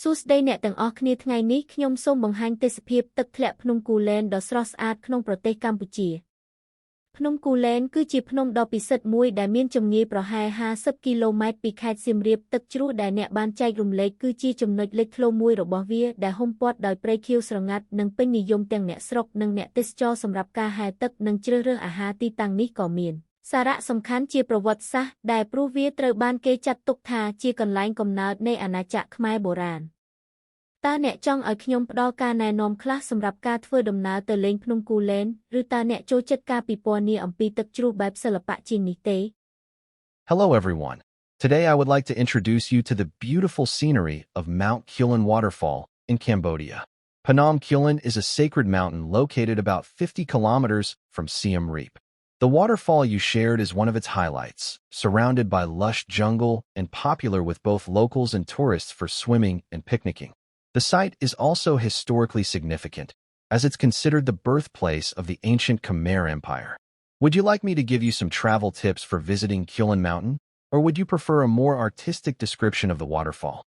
សួស្តីអ្នកទាំងអស់គ្នាថ្ងៃនេះខ្ញុំសូមបង្ហាញទេសភាពទឹកធ្លាក់ភ្នំគូលែនដ៏ស្រស់ស្អាតក្នុងប្រទេសកម្ពុជាភ្នំគូលែនគឺជាភ្នំដ៏ពិសិដ្ឋមួយដែលមានចម្ងាយប្រហែល50គីឡូម៉ែត្រពីខេត្តសៀមរាបទឹកជ្រោះដែលអ្នកបានចែករំលែកគឺជាចំណុចលេចធ្លោមួយរបស់វាដែលហ៊ុំព័ទ្ធដោយព្រៃខៀវស្រងាត់និងពេញនិយមទាំងអ្នកស្រុកនិងអ្នកទេសចរសម្រាប់ការហែលទឹកនិងជ្រើសរើសអាហារទីតាំងនេះក៏មានសារៈសំខាន់ជាប្រវត្តិសាស្ត្រដែលព្រោះវាត្រូវបានគេចាត់ទុកថាជាកន្លែងកំណើតនៃអាណាចក្រខ្មែរបុរាណតើអ្នកចង់ឲ្យខ្ញុំផ្ដល់ការណែនាំខ្លះសម្រាប់ការធ្វើដំណើរទៅលេងភ្នំគូលែនឬតើអ្នកចូលចិត្តការពិពណ៌នាអំពីទឹកជ្រោះបែបសិល្បៈជាងនេះទេ Hello everyone. Today I would like to introduce you to the beautiful scenery of Mount Kulen Waterfall in Cambodia. Phnom Kulen is a sacred mountain located about 50 kilometers from Siem Reap. The waterfall you shared is one of its highlights, surrounded by lush jungle and popular with both locals and tourists for swimming and picnicking. The site is also historically significant, as it's considered the birthplace of the ancient Khmer Empire. Would you like me to give you some travel tips for visiting Kulen Mountain, or would you prefer a more artistic description of the waterfall?